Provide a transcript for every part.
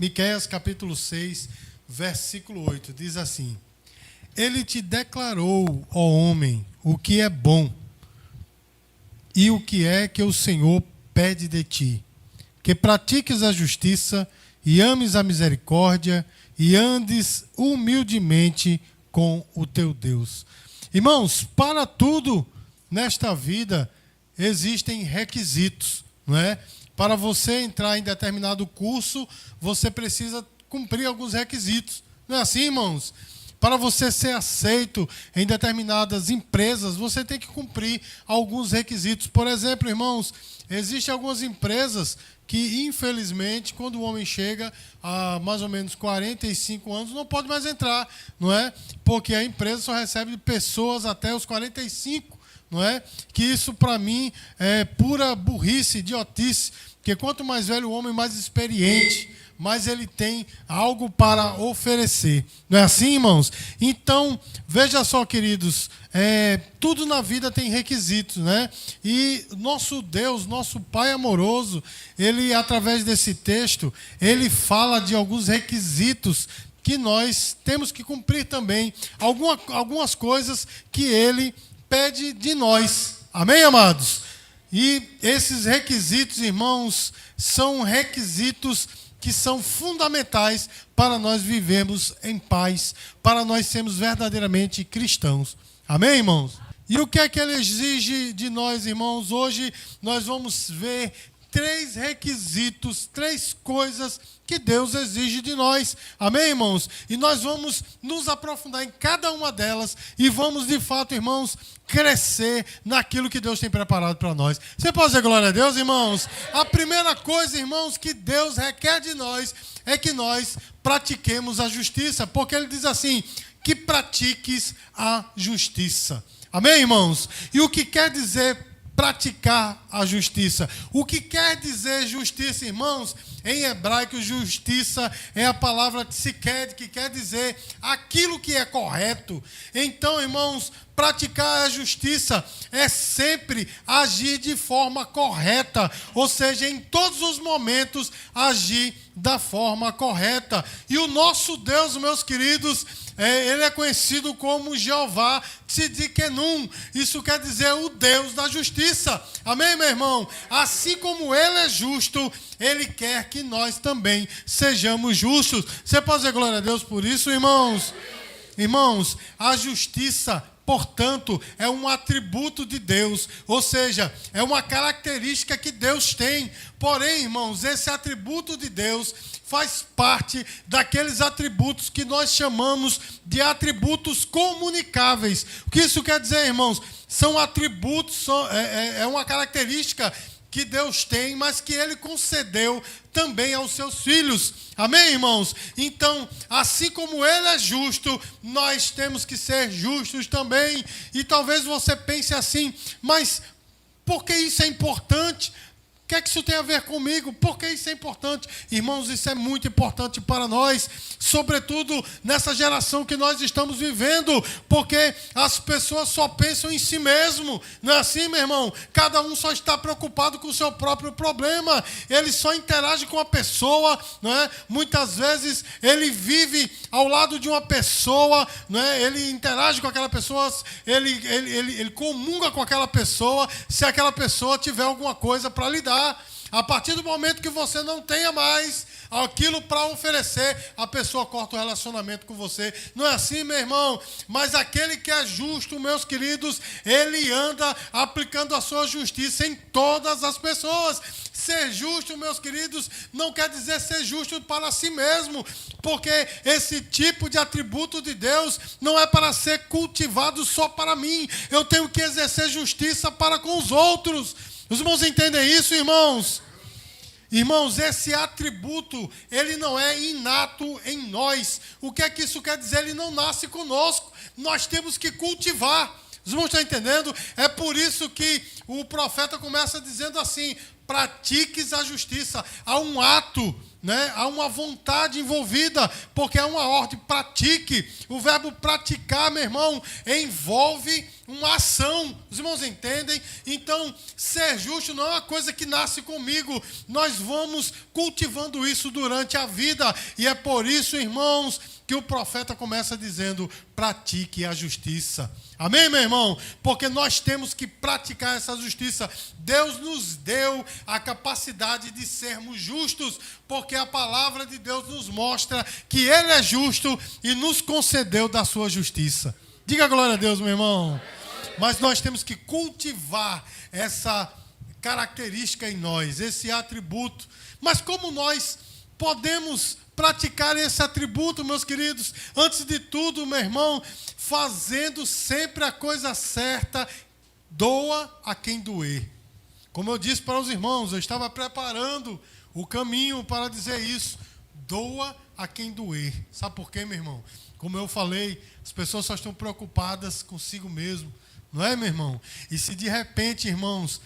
Miqueias capítulo 6, versículo 8, diz assim: Ele te declarou, ó homem, o que é bom e o que é que o Senhor pede de ti, que pratiques a justiça e ames a misericórdia e andes humildemente com o teu Deus. Irmãos, para tudo nesta vida existem requisitos, não é? Para você entrar em determinado curso, você precisa cumprir alguns requisitos. Não é assim, irmãos? Para você ser aceito em determinadas empresas, você tem que cumprir alguns requisitos. Por exemplo, irmãos, existem algumas empresas que, infelizmente, quando o homem chega a mais ou menos 45 anos, não pode mais entrar, não é? Porque a empresa só recebe pessoas até os 45, não é? Que isso, para mim, é pura burrice, idiotice, porque quanto mais velho o homem, mais experiente, mais ele tem algo para oferecer. Não é assim, irmãos? Então, veja só, queridos, tudo na vida tem requisitos, né? E nosso Deus, nosso Pai amoroso, ele, através desse texto, ele fala de alguns requisitos que nós temos que cumprir também. Algumas coisas que ele pede de nós. Amém, amados? E esses requisitos, irmãos, são requisitos que são fundamentais para nós vivermos em paz, para nós sermos verdadeiramente cristãos. Amém, irmãos? E o que é que ele exige de nós, irmãos? Hoje nós vamos ver 3 requisitos, 3 coisas que Deus exige de nós. Amém, irmãos? E nós vamos nos aprofundar em cada uma delas e vamos, de fato, irmãos, crescer naquilo que Deus tem preparado para nós. Você pode dizer glória a Deus, irmãos? A primeira coisa, irmãos, que Deus requer de nós é que nós pratiquemos a justiça, porque ele diz assim, que pratiques a justiça. Amém, irmãos? E o que quer dizer praticar a justiça? O que quer dizer justiça, irmãos? Em hebraico, justiça é a palavra tsiked, que quer dizer aquilo que é correto. Então, irmãos, praticar a justiça é sempre agir de forma correta, ou seja, em todos os momentos agir da forma correta. E o nosso Deus, meus queridos, ele é conhecido como Jeová Tzidkenu. Isso quer dizer o Deus da justiça. Amém, meu irmão? Assim como ele é justo, ele quer que nós também sejamos justos. Você pode dizer glória a Deus por isso, irmãos? Irmãos, a justiça, portanto, é um atributo de Deus, ou seja, é uma característica que Deus tem. Porém, irmãos, esse atributo de Deus faz parte daqueles atributos que nós chamamos de atributos comunicáveis. O que isso quer dizer, irmãos? São atributos, é uma característica que Deus tem, mas que ele concedeu também aos seus filhos. Amém, irmãos? Então, assim como ele é justo, nós temos que ser justos também. E talvez você pense assim, mas por que isso é importante? O que é que isso tem a ver comigo? Por que isso é importante? Irmãos, isso é muito importante para nós, sobretudo nessa geração que nós estamos vivendo, porque as pessoas só pensam em si mesmo. Não é assim, meu irmão? Cada um só está preocupado com o seu próprio problema. Ele só interage com a pessoa, não é? Muitas vezes ele vive ao lado de uma pessoa, não é? Ele interage com aquela pessoa, ele comunga com aquela pessoa, se aquela pessoa tiver alguma coisa para lhe dar. A partir do momento que você não tenha mais aquilo para oferecer, a pessoa corta o relacionamento com você. Não é assim, meu irmão? Mas aquele que é justo, meus queridos, ele anda aplicando a sua justiça em todas as pessoas. Ser justo, meus queridos, não quer dizer ser justo para si mesmo, porque esse tipo de atributo de Deus não é para ser cultivado só para mim. Eu tenho que exercer justiça para com os outros. Os irmãos entendem isso, irmãos? Irmãos, esse atributo, ele não é inato em nós. O que é que isso quer dizer? Ele não nasce conosco. Nós temos que cultivar. Os irmãos estão entendendo? É por isso que o profeta começa dizendo assim, pratiques a justiça. Há um ato, né? Há uma vontade envolvida, porque é uma ordem, pratique. O verbo praticar, meu irmão, envolve uma ação. Os irmãos entendem? Então, ser justo não é uma coisa que nasce comigo. Nós vamos cultivando isso durante a vida. E é por isso, irmãos, que o profeta começa dizendo: pratique a justiça. Amém, meu irmão? Porque nós temos que praticar essa justiça. Deus nos deu a capacidade de sermos justos, porque a palavra de Deus nos mostra que Ele é justo e nos concedeu da sua justiça. Diga glória a Deus, meu irmão. Mas nós temos que cultivar essa característica em nós, esse atributo. Mas como nós podemos praticar esse atributo, meus queridos? Antes de tudo, meu irmão, fazendo sempre a coisa certa, doa a quem doer. Como eu disse para os irmãos, eu estava preparando o caminho para dizer isso. Doa a quem doer. Sabe por quê, meu irmão? Como eu falei, as pessoas só estão preocupadas consigo mesmo. Não é, meu irmão? E se de repente, irmãos,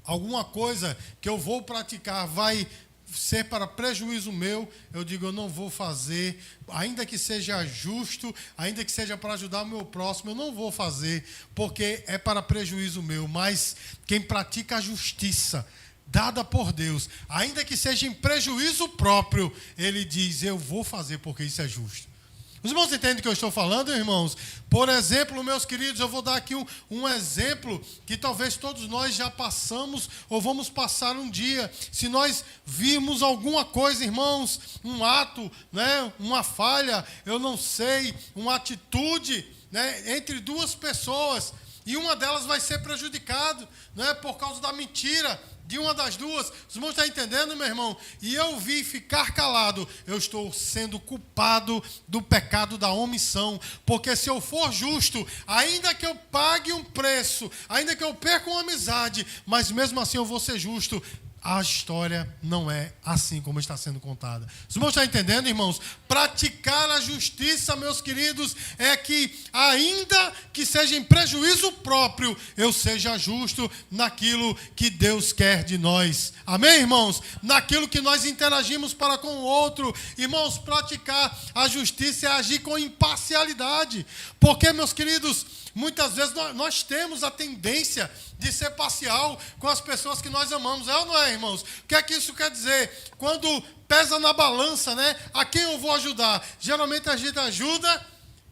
alguma coisa que eu vou praticar vai ser para prejuízo meu, eu digo, eu não vou fazer, ainda que seja justo, ainda que seja para ajudar o meu próximo, eu não vou fazer, porque é para prejuízo meu. Mas quem pratica a justiça dada por Deus, ainda que seja em prejuízo próprio, ele diz, eu vou fazer porque isso é justo. Os irmãos entendem o que eu estou falando, irmãos? Por exemplo, meus queridos, eu vou dar aqui um exemplo que talvez todos nós já passamos ou vamos passar um dia. Se nós vimos alguma coisa, irmãos, um ato, né, uma falha, eu não sei, uma atitude, né, entre duas pessoas, e uma delas vai ser prejudicada, né, por causa da mentira de uma das duas. Os irmãos estão entendendo, meu irmão? E eu vi ficar calado, eu estou sendo culpado do pecado da omissão. Porque se eu for justo, ainda que eu pague um preço, ainda que eu perca uma amizade, mas mesmo assim eu vou ser justo. A história não é assim como está sendo contada. Os irmãos estão entendendo, irmãos? Praticar a justiça, meus queridos, é que ainda que seja em prejuízo próprio, eu seja justo naquilo que Deus quer de nós. Amém, irmãos? Naquilo que nós interagimos para com o outro. Irmãos, praticar a justiça é agir com imparcialidade. Porque, meus queridos, muitas vezes nós temos a tendência de ser parcial com as pessoas que nós amamos. É ou não é, irmãos? O que é que isso quer dizer? Quando pesa na balança, né? A quem eu vou ajudar? Geralmente a gente ajuda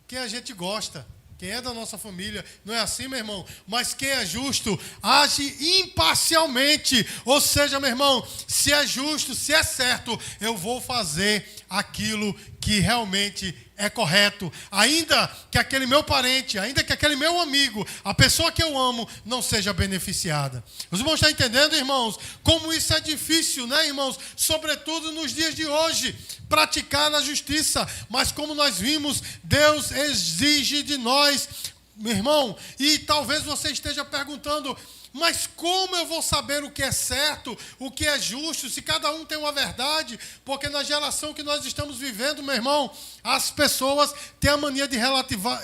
quem a gente gosta, quem é da nossa família. Não é assim, meu irmão? Mas quem é justo age imparcialmente. Ou seja, meu irmão, se é justo, se é certo, eu vou fazer aquilo que realmente é correto, ainda que aquele meu parente, ainda que aquele meu amigo, a pessoa que eu amo, não seja beneficiada. Os irmãos estão entendendo, irmãos? Como isso é difícil, né, irmãos? Sobretudo nos dias de hoje, praticar a justiça. Mas como nós vimos, Deus exige de nós, meu irmão, e talvez você esteja perguntando, mas como eu vou saber o que é certo, o que é justo, se cada um tem uma verdade? Porque na geração que nós estamos vivendo, meu irmão, as pessoas têm a mania de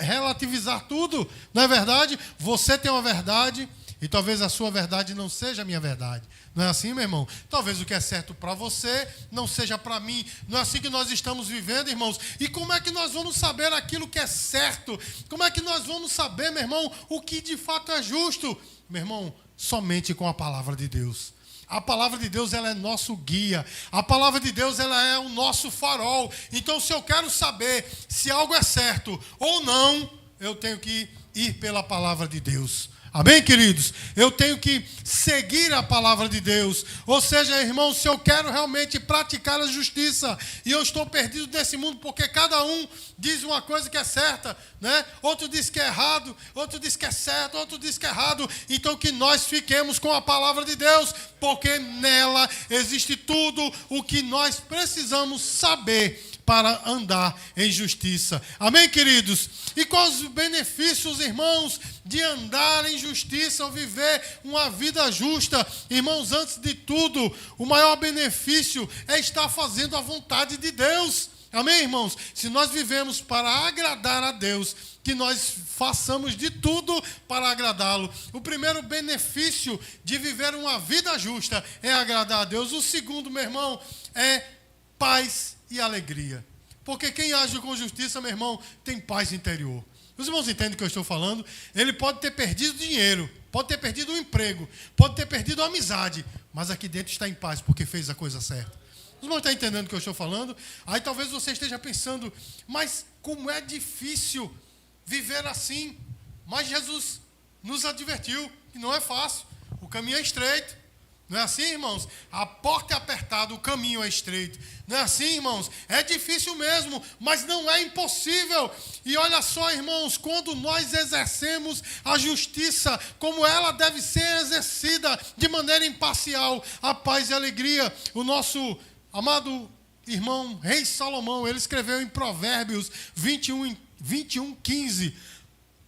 relativizar tudo, não é verdade? Você tem uma verdade e talvez a sua verdade não seja a minha verdade. Não é assim, meu irmão? Talvez o que é certo para você não seja para mim. Não é assim que nós estamos vivendo, irmãos? E como é que nós vamos saber aquilo que é certo? Como é que nós vamos saber, meu irmão, o que de fato é justo? Meu irmão, somente com a palavra de Deus. A palavra de Deus, ela é nosso guia. A palavra de Deus, ela é o nosso farol. Então, se eu quero saber se algo é certo ou não, eu tenho que ir pela palavra de Deus. Amém, queridos? Eu tenho que seguir a palavra de Deus. Ou seja, irmão, se eu quero realmente praticar a justiça, e eu estou perdido nesse mundo, porque cada um diz uma coisa que é certa, né? Outro diz que é errado, outro diz que é certo, outro diz que é errado. Então que nós fiquemos com a palavra de Deus, porque nela existe tudo o que nós precisamos saber para andar em justiça. Amém, queridos? E quais os benefícios, irmãos, de andar em justiça ou viver uma vida justa? Irmãos, antes de tudo, o maior benefício é estar fazendo a vontade de Deus. Amém, irmãos? Se nós vivemos para agradar a Deus, que nós façamos de tudo para agradá-lo. O primeiro benefício de viver uma vida justa é agradar a Deus. O segundo, meu irmão, é paz e alegria. Porque quem age com justiça, meu irmão, tem paz interior. Os irmãos entendem o que eu estou falando? Ele pode ter perdido dinheiro, pode ter perdido o emprego, pode ter perdido a amizade, mas aqui dentro está em paz porque fez a coisa certa. Os irmãos estão entendendo o que eu estou falando? Aí talvez você esteja pensando, mas como é difícil viver assim. Mas Jesus nos advertiu que não é fácil, o caminho é estreito. Não é assim, irmãos? A porta é apertada, o caminho é estreito. Não é assim, irmãos? É difícil mesmo, mas não é impossível. E olha só, irmãos, quando nós exercemos a justiça como ela deve ser exercida, de maneira imparcial, a paz e a alegria. O nosso amado irmão Rei Salomão, ele escreveu em Provérbios 21:15.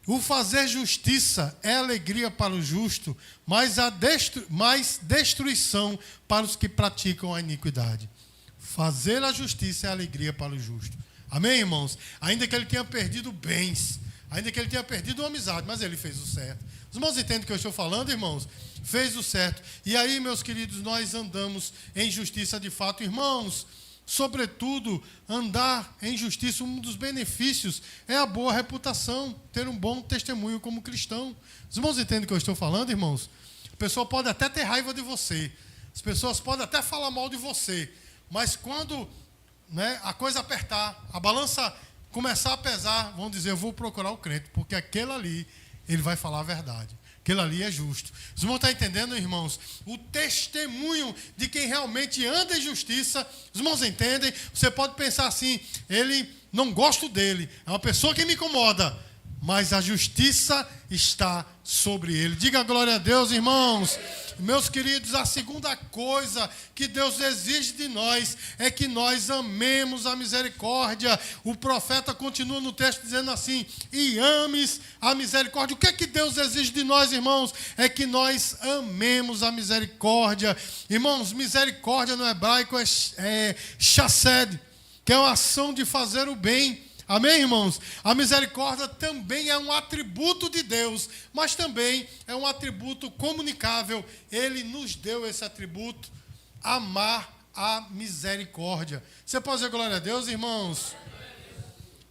O fazer justiça é alegria para o justo, mas destruição para os que praticam a iniquidade. Fazer a justiça é alegria para o justo. Amém, irmãos? Ainda que ele tenha perdido bens, ainda que ele tenha perdido a amizade, mas ele fez o certo. Os irmãos entendem o que eu estou falando, irmãos? Fez o certo. E aí, meus queridos, nós andamos em justiça de fato. Irmãos, sobretudo, andar em justiça, um dos benefícios é a boa reputação, ter um bom testemunho como cristão. Os irmãos entendem o que eu estou falando, irmãos? A pessoa pode até ter raiva de você, as pessoas podem até falar mal de você, mas quando, a coisa apertar, a balança começar a pesar, vão dizer, eu vou procurar o crente, porque aquele ali, ele vai falar a verdade. Aquilo ali é justo. Os irmãos estão entendendo, irmãos? O testemunho de quem realmente anda em justiça. Os irmãos entendem? Você pode pensar assim, ele, não gosto dele, é uma pessoa que me incomoda, mas a justiça está sobre ele. Diga glória a Deus, irmãos. Meus queridos, a segunda coisa que Deus exige de nós é que nós amemos a misericórdia. O profeta continua no texto dizendo assim, e ames a misericórdia. O que é que Deus exige de nós, irmãos? É que nós amemos a misericórdia. Irmãos, misericórdia no hebraico é chesed, que é uma ação de fazer o bem. Amém, irmãos? A misericórdia também é um atributo de Deus, mas também é um atributo comunicável. Ele nos deu esse atributo, amar a misericórdia. Você pode dizer glória a Deus, irmãos?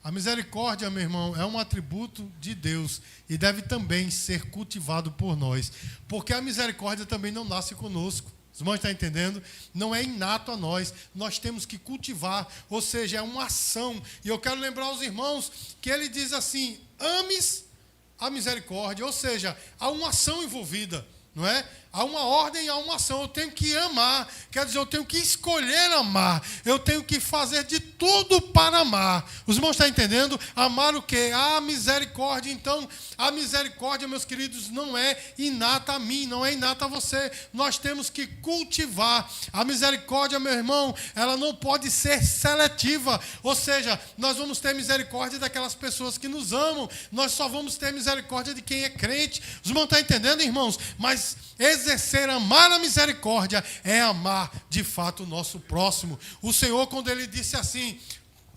A misericórdia, meu irmão, é um atributo de Deus e deve também ser cultivado por nós, porque a misericórdia também não nasce conosco. Os irmãos estão entendendo? Não é inato a nós. Nós temos que cultivar. Ou seja, é uma ação. E eu quero lembrar aos irmãos que ele diz assim, ames a misericórdia. Ou seja, há uma ação envolvida. Não é? Há uma ordem e há uma ação. Eu tenho que amar. Quer dizer, eu tenho que escolher amar. Eu tenho que fazer de tudo para amar. Os irmãos estão entendendo? Amar o quê? A misericórdia. Então, a misericórdia, meus queridos, não é inata a mim, não é inata a você. Nós temos que cultivar. A misericórdia, meu irmão, ela não pode ser seletiva. Ou seja, nós vamos ter misericórdia daquelas pessoas que nos amam. Nós só vamos ter misericórdia de quem é crente. Os irmãos estão entendendo, irmãos? Mas exercer, amar a misericórdia é amar de fato o nosso próximo. O Senhor, quando ele disse assim,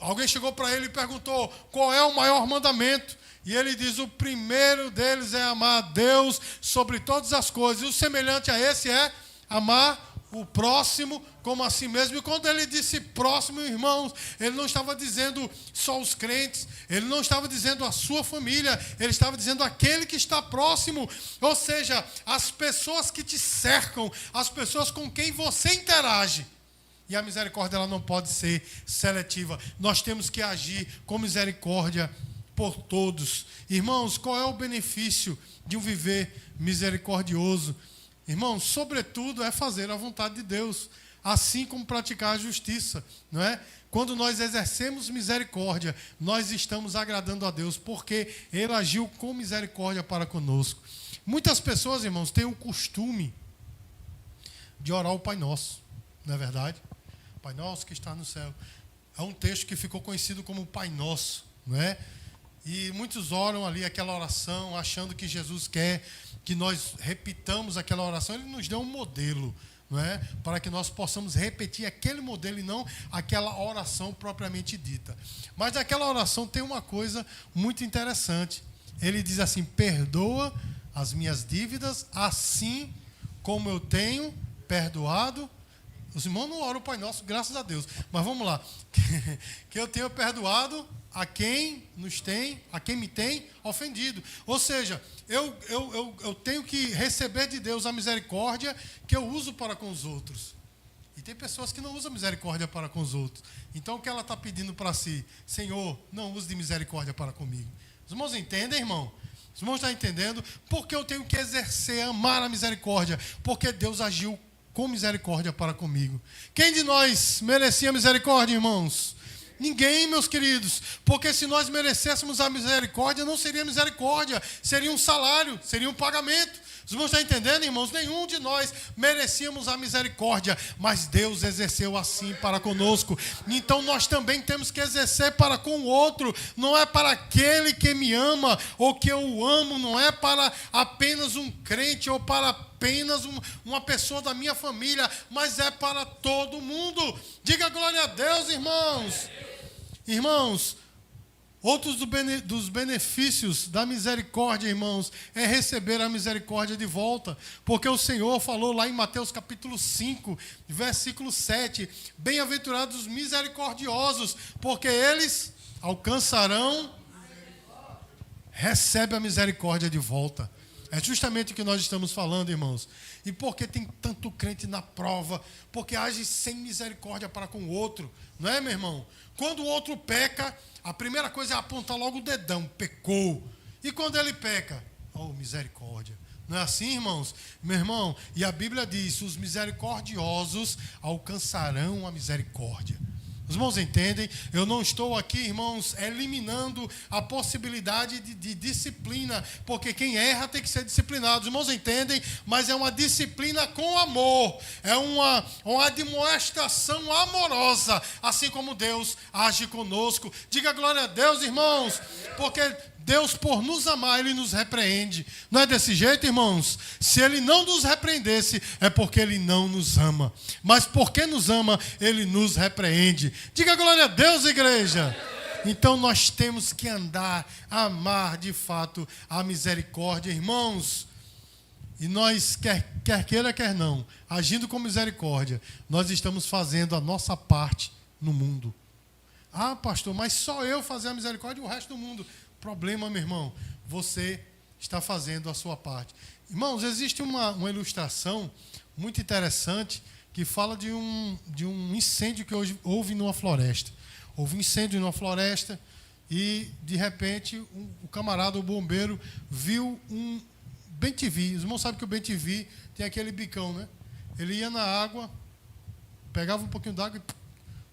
alguém chegou para ele e perguntou, qual é o maior mandamento? E ele diz, o primeiro deles é amar a Deus sobre todas as coisas. E o semelhante a esse é amar o próximo como a si mesmo. E quando ele disse próximo, irmãos, ele não estava dizendo só os crentes, ele não estava dizendo a sua família, ele estava dizendo aquele que está próximo, ou seja, as pessoas que te cercam, as pessoas com quem você interage. E a misericórdia ela não pode ser seletiva. Nós temos que agir com misericórdia por todos. Irmãos, qual é o benefício de um viver misericordioso? Irmãos, sobretudo é fazer a vontade de Deus, assim como praticar a justiça, não é? Quando nós exercemos misericórdia, nós estamos agradando a Deus, porque Ele agiu com misericórdia para conosco. Muitas pessoas, irmãos, têm o costume de orar o Pai Nosso, não é verdade? Pai Nosso que está no céu. É um texto que ficou conhecido como Pai Nosso, não é? E muitos oram ali aquela oração, achando que Jesus quer que nós repitamos aquela oração. Ele nos deu um modelo, não é? Para que nós possamos repetir aquele modelo e não aquela oração propriamente dita. Mas naquela oração tem uma coisa muito interessante. Ele diz assim, perdoa as minhas dívidas, assim como eu tenho perdoado. Os irmãos não oram o Pai Nosso, graças a Deus. Mas vamos lá. Que eu tenho perdoado a quem me tem ofendido. Ou seja, eu tenho que receber de Deus a misericórdia que eu uso para com os outros. E tem pessoas que não usam misericórdia para com os outros. Então o que ela está pedindo para si? Senhor, não use de misericórdia para comigo. Os irmãos entendem, irmão? Os irmãos estão entendendo? Porque eu tenho que exercer, amar a misericórdia. Porque Deus agiu com misericórdia para comigo. Quem de nós merecia misericórdia, irmãos? Ninguém, meus queridos. Porque se nós merecêssemos a misericórdia, não seria misericórdia. Seria um salário, seria um pagamento. Os irmãos estão entendendo, irmãos? Nenhum de nós merecíamos a misericórdia, mas Deus exerceu assim para conosco. Então nós também temos que exercer para com o outro. Não é para aquele que me ama ou que eu amo, não é para apenas um crente ou para apenas uma pessoa da minha família, mas é para todo mundo. Diga glória a Deus, irmãos. Irmãos, outros dos benefícios da misericórdia, irmãos, é receber a misericórdia de volta. Porque o Senhor falou lá em Mateus capítulo 5, versículo 7, bem-aventurados os misericordiosos, porque eles alcançarão, recebe a misericórdia de volta. É justamente o que nós estamos falando, irmãos. E por que tem tanto crente na prova? Porque age sem misericórdia para com o outro. Não é, meu irmão? Quando o outro peca, a primeira coisa é apontar logo o dedão. Pecou. E quando ele peca? Oh, misericórdia. Não é assim, irmãos? Meu irmão, e a Bíblia diz, os misericordiosos alcançarão a misericórdia. Os irmãos entendem? Eu não estou aqui, irmãos, eliminando a possibilidade de disciplina, porque quem erra tem que ser disciplinado. Os irmãos entendem? Mas é uma disciplina com amor, é uma admoestação amorosa, assim como Deus age conosco. Diga glória a Deus, irmãos, porque Deus, por nos amar, Ele nos repreende. Não é desse jeito, irmãos? Se Ele não nos repreendesse, é porque Ele não nos ama. Mas porque nos ama, Ele nos repreende. Diga glória a Deus, igreja. Então nós temos que andar, amar de fato a misericórdia, irmãos. E nós, quer queira, quer não, agindo com misericórdia, nós estamos fazendo a nossa parte no mundo. Ah, pastor, mas só eu fazer a misericórdia e o resto do mundo. Problema, meu irmão, você está fazendo a sua parte. Irmãos, existe uma ilustração muito interessante que fala de um incêndio que hoje houve numa floresta. Houve um incêndio numa floresta e, de repente, o camarada, o bombeiro, viu um bem-te-vi. Os irmãos sabem que o bem-te-vi tem aquele bicão, né? Ele ia na água, pegava um pouquinho d'água e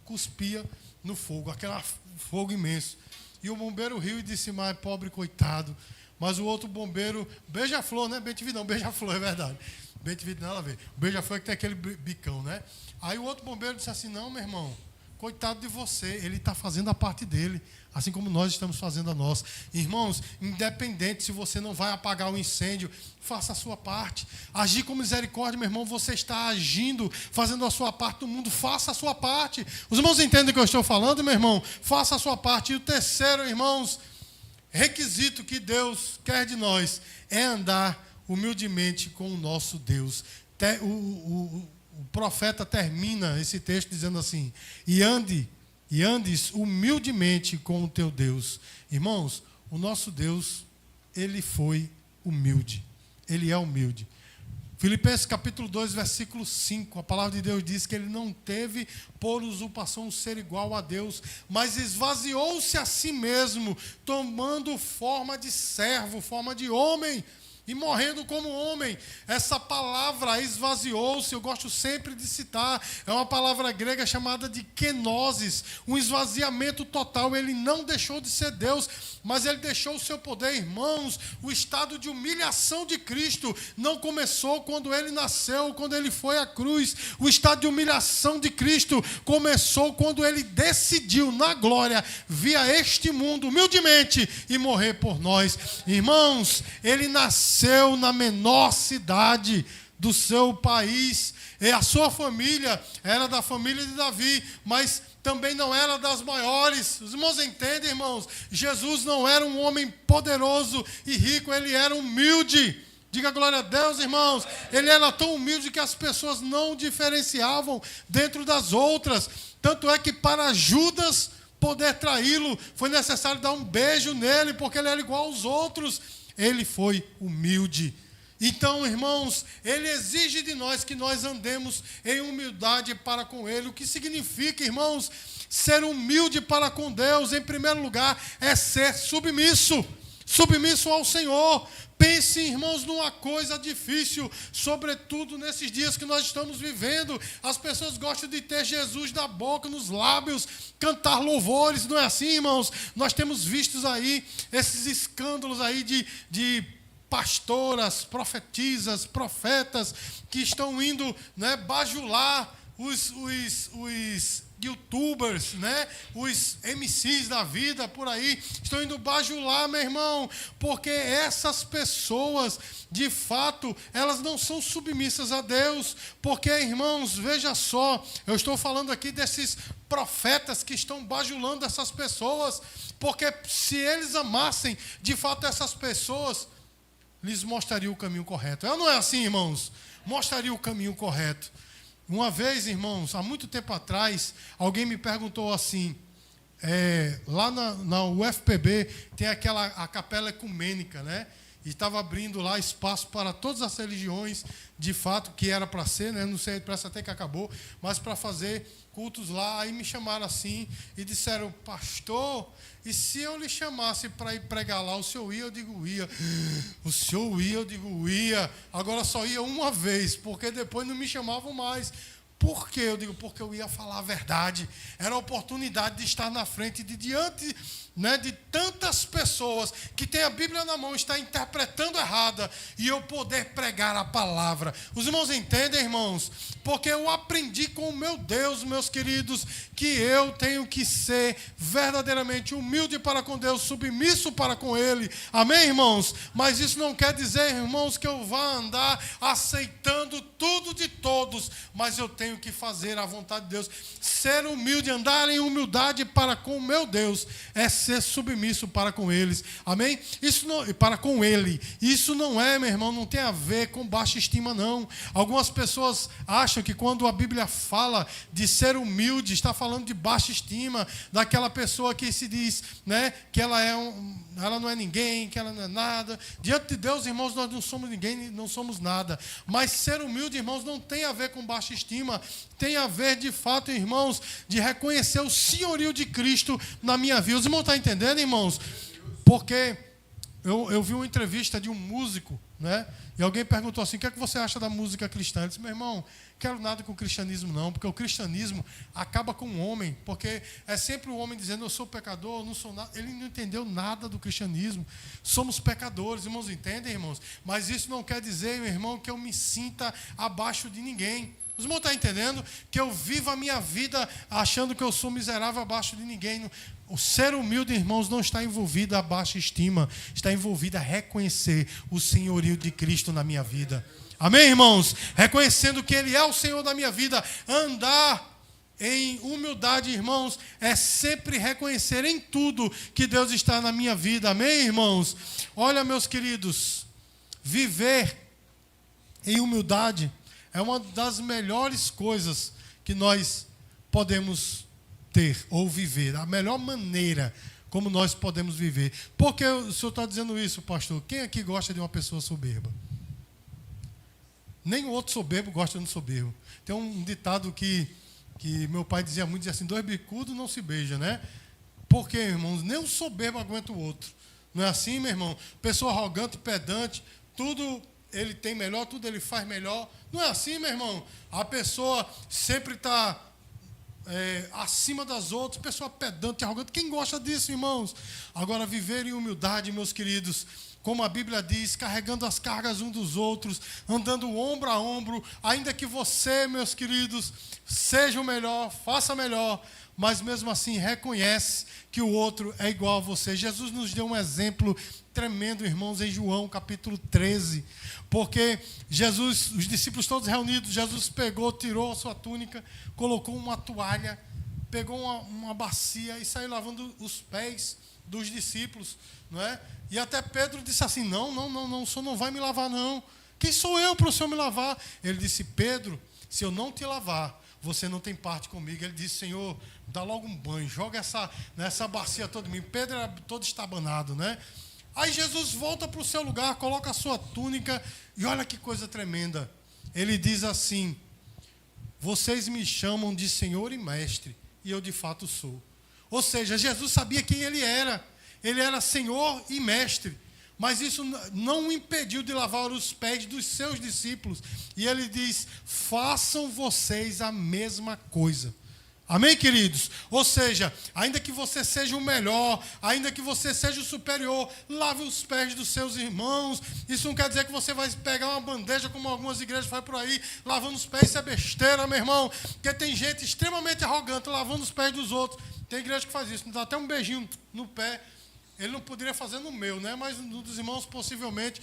cuspia no fogo, aquele fogo imenso. E o bombeiro riu e disse, mas pobre coitado. Mas o outro bombeiro, beija-flor, né? Bem-te-vi não, beija-flor, é verdade. Bem-te-vi nada a ver. O beija-flor é que tem aquele bicão, né? Aí o outro bombeiro disse assim, não, meu irmão, coitado de você, ele está fazendo a parte dele, assim como nós estamos fazendo a nossa. Irmãos, independente se você não vai apagar o incêndio, faça a sua parte. Agir com misericórdia, meu irmão, você está agindo, fazendo a sua parte do mundo, faça a sua parte. Os irmãos entendem o que eu estou falando, meu irmão? Faça a sua parte. E o terceiro, irmãos, requisito que Deus quer de nós é andar humildemente com o nosso Deus. O profeta termina esse texto dizendo assim, e andes humildemente com o teu Deus. Irmãos, o nosso Deus, Ele foi humilde. Ele é humilde. Filipenses capítulo 2, versículo 5, a palavra de Deus diz que Ele não teve por usurpação ser igual a Deus, mas esvaziou-se a si mesmo, tomando forma de servo, forma de homem, e morrendo como homem. Essa palavra esvaziou-se, eu gosto sempre de citar, é uma palavra grega chamada de kenosis, um esvaziamento total. Ele não deixou de ser Deus, mas ele deixou o seu poder. Irmãos, o estado de humilhação de Cristo não começou quando ele nasceu, quando ele foi à cruz. O estado de humilhação de Cristo começou quando ele decidiu, na glória, vir a este mundo humildemente e morrer por nós. Irmãos, ele nasceu na menor cidade do seu país, e a sua família era da família de Davi, mas também não era das maiores. Os irmãos entendem, irmãos? Jesus não era um homem poderoso e rico, ele era humilde. Diga glória a Deus, irmãos. Ele era tão humilde que as pessoas não diferenciavam dentro das outras. Tanto é que para Judas, poder traí-lo, foi necessário dar um beijo nele, porque ele era igual aos outros. Ele foi humilde. Então, irmãos, ele exige de nós que nós andemos em humildade para com ele. O que significa, irmãos, ser humilde para com Deus, em primeiro lugar, é ser submisso. Submisso ao Senhor. Pense, irmãos, numa coisa difícil, sobretudo nesses dias que nós estamos vivendo. As pessoas gostam de ter Jesus na boca, nos lábios, cantar louvores, não é assim, irmãos? Nós temos visto aí esses escândalos aí de pastoras, profetisas, profetas que estão indo, né, bajular os youtubers, né, os MCs da vida por aí, estão indo bajular, meu irmão, porque essas pessoas, de fato, elas não são submissas a Deus, porque, irmãos, veja só, eu estou falando aqui desses profetas que estão bajulando essas pessoas, porque se eles amassem, de fato, essas pessoas, lhes mostraria o caminho correto. Não é assim, irmãos? Mostraria o caminho correto. Uma vez, irmãos, há muito tempo atrás, alguém me perguntou assim, lá na UFPB tem a capela ecumênica, né? E estava abrindo lá espaço para todas as religiões, de fato, que era para ser, né? Não sei, parece até que acabou, mas para fazer cultos lá. Aí me chamaram assim e disseram, pastor, e se eu lhe chamasse para ir pregar lá, o senhor ia? Eu digo, ia. O senhor ia? Eu digo, ia. Agora só ia uma vez, porque depois não me chamavam mais. Por quê? Eu digo, porque eu ia falar a verdade. Era a oportunidade de estar na frente, diante, né, de tantas pessoas que têm a Bíblia na mão, está interpretando errada, e eu poder pregar a palavra. Os irmãos entendem, irmãos? Porque eu aprendi com o meu Deus, meus queridos, que eu tenho que ser verdadeiramente humilde para com Deus, submisso para com Ele. Amém, irmãos? Mas isso não quer dizer, irmãos, que eu vá andar aceitando tudo de todos, mas eu tenho que fazer a vontade de Deus. Ser humilde, andar em humildade para com o meu Deus, é ser submisso para com eles. Amém? Isso não, para com Ele. Isso não é, meu irmão, não tem a ver com baixa estima, não. Algumas pessoas acham que quando a Bíblia fala de ser humilde, está falando de baixa estima, daquela pessoa que se diz, né, que ela não é ninguém, que ela não é nada. Diante de Deus, irmãos, nós não somos ninguém, não somos nada. Mas ser humilde, irmãos, não tem a ver com baixa estima, tem a ver, de fato, irmãos, de reconhecer o senhorio de Cristo na minha vida. Os irmãos estão entendendo, irmãos? Porque eu vi uma entrevista de um músico, né? E alguém perguntou assim, o que é que você acha da música cristã? Ele disse, meu irmão, quero nada com o cristianismo não, porque o cristianismo acaba com o homem, porque é sempre o homem dizendo, eu sou pecador, eu não sou nada. Ele não entendeu nada do cristianismo. Somos pecadores, irmãos, entendem, irmãos? Mas isso não quer dizer, meu irmão, que eu me sinta abaixo de ninguém. Os irmãos estão entendendo? Que eu vivo a minha vida achando que eu sou miserável abaixo de ninguém. O ser humilde, irmãos, não está envolvido a baixa estima, está envolvido a reconhecer o senhorio de Cristo na minha vida. Amém, irmãos? Reconhecendo que Ele é o Senhor da minha vida. Andar em humildade, irmãos, é sempre reconhecer em tudo que Deus está na minha vida. Amém, irmãos? Olha, meus queridos, viver em humildade é uma das melhores coisas que nós podemos ter ou viver. A melhor maneira como nós podemos viver. Por que o senhor está dizendo isso, pastor? Quem aqui gosta de uma pessoa soberba? Nem o outro soberbo gosta de um soberbo. Tem um ditado que meu pai dizia muito, dizia assim, 2 bicudos não se beijam, né? Por quê, irmãos? Nem um soberbo aguenta o outro. Não é assim, meu irmão? Pessoa arrogante, pedante, tudo ele tem melhor, tudo ele faz melhor. Não é assim, meu irmão? A pessoa sempre está acima das outras, pessoa pedante, arrogante. Quem gosta disso, irmãos? Agora, viver em humildade, meus queridos, como a Bíblia diz, carregando as cargas uns dos outros, andando ombro a ombro, ainda que você, meus queridos, seja o melhor, faça melhor, mas mesmo assim reconhece que o outro é igual a você. Jesus nos deu um exemplo tremendo, irmãos, em João capítulo 13, porque Jesus, os discípulos todos reunidos, Jesus pegou, tirou a sua túnica, colocou uma toalha, pegou uma bacia e saiu lavando os pés dos discípulos, não é? E até Pedro disse assim, não, o senhor não vai me lavar não. Quem sou eu para o senhor me lavar? Ele disse, Pedro, se eu não te lavar, você não tem parte comigo. Ele disse: Senhor, dá logo um banho, joga nessa bacia toda em mim. Pedro era todo estabanado, né? Aí Jesus volta para o seu lugar, coloca a sua túnica, e olha que coisa tremenda. Ele diz assim: vocês me chamam de Senhor e Mestre, e eu de fato sou. Ou seja, Jesus sabia quem ele era. Ele era Senhor e Mestre. Mas isso não o impediu de lavar os pés dos seus discípulos. E ele diz: façam vocês a mesma coisa. Amém, queridos? Ou seja, ainda que você seja o melhor, ainda que você seja o superior, lave os pés dos seus irmãos. Isso não quer dizer que você vai pegar uma bandeja, como algumas igrejas fazem por aí, lavando os pés. Isso é besteira, meu irmão. Porque tem gente extremamente arrogante lavando os pés dos outros. Tem igreja que faz isso, dá até um beijinho no pé. Ele não poderia fazer no meu, né? Mas no dos irmãos, possivelmente,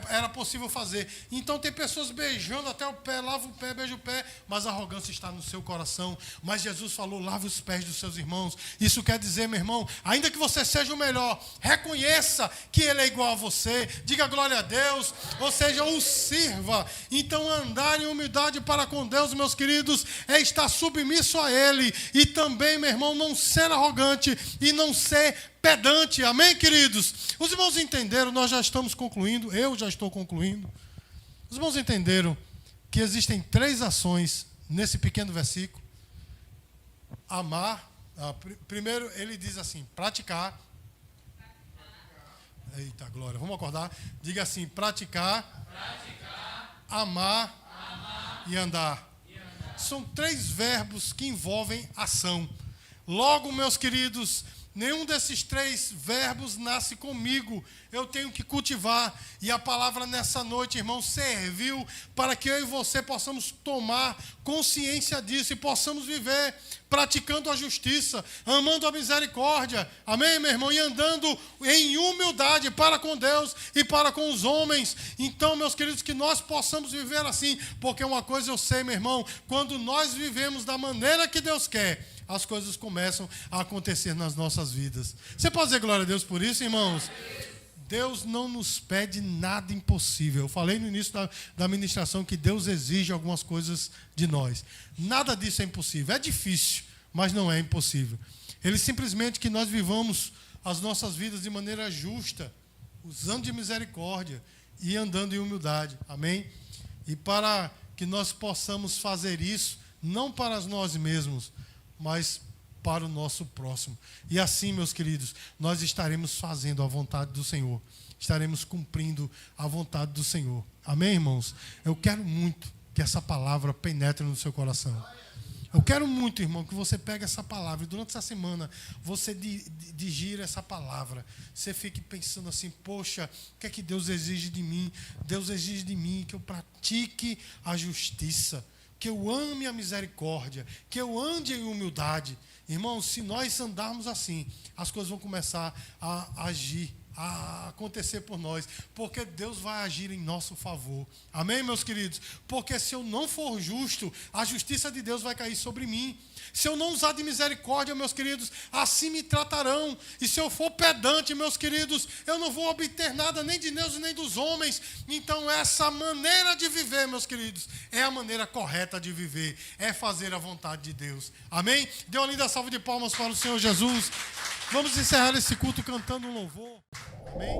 era possível fazer. Então, tem pessoas beijando até o pé, lava o pé, beija o pé, mas a arrogância está no seu coração. Mas Jesus falou: lave os pés dos seus irmãos. Isso quer dizer, meu irmão, ainda que você seja o melhor, reconheça que Ele é igual a você, diga glória a Deus, ou seja, o sirva. Então, andar em humildade para com Deus, meus queridos, é estar submisso a Ele. E também, meu irmão, não ser arrogante e não ser pedante. Amém, queridos? Os irmãos entenderam, nós já estamos concluindo, eu já estou concluindo. Os irmãos entenderam que existem 3 ações nesse pequeno versículo. Amar, primeiro ele diz assim: praticar. Eita glória, vamos acordar. Diga assim: praticar, amar e andar. São 3 verbos que envolvem ação. Logo, meus queridos, nenhum desses 3 verbos nasce comigo. Eu tenho que cultivar. E a palavra nessa noite, irmão, serviu para que eu e você possamos tomar consciência disso e possamos viver praticando a justiça, amando a misericórdia. Amém, meu irmão? E andando em humildade para com Deus e para com os homens. Então, meus queridos, que nós possamos viver assim. Porque uma coisa eu sei, meu irmão, quando nós vivemos da maneira que Deus quer, as coisas começam a acontecer nas nossas vidas. Você pode dizer glória a Deus por isso, irmãos? Deus não nos pede nada impossível. Eu falei no início da ministração que Deus exige algumas coisas de nós. Nada disso é impossível. É difícil, mas não é impossível. Ele simplesmente que nós vivamos as nossas vidas de maneira justa, usando de misericórdia e andando em humildade. Amém? E para que nós possamos fazer isso, não para nós mesmos, mas para o nosso próximo. E assim, meus queridos, nós estaremos fazendo a vontade do Senhor. Estaremos cumprindo a vontade do Senhor. Amém, irmãos? Eu quero muito que essa palavra penetre no seu coração. Eu quero muito, irmão, que você pegue essa palavra e durante essa semana você digira essa palavra. Você fique pensando assim: poxa, o que é que Deus exige de mim? Deus exige de mim que eu pratique a justiça, que eu ame a misericórdia, que eu ande em humildade. Irmãos, se nós andarmos assim, as coisas vão começar a agir, a acontecer por nós, porque Deus vai agir em nosso favor. Amém, meus queridos? Porque se eu não for justo, a justiça de Deus vai cair sobre mim. Se eu não usar de misericórdia, meus queridos, assim me tratarão. E se eu for pedante, meus queridos, eu não vou obter nada nem de Deus nem dos homens. Então essa maneira de viver, meus queridos, é a maneira correta de viver. É fazer a vontade de Deus. Amém? Dê uma linda salva de palmas para o Senhor Jesus. Vamos encerrar esse culto cantando um louvor. Amém?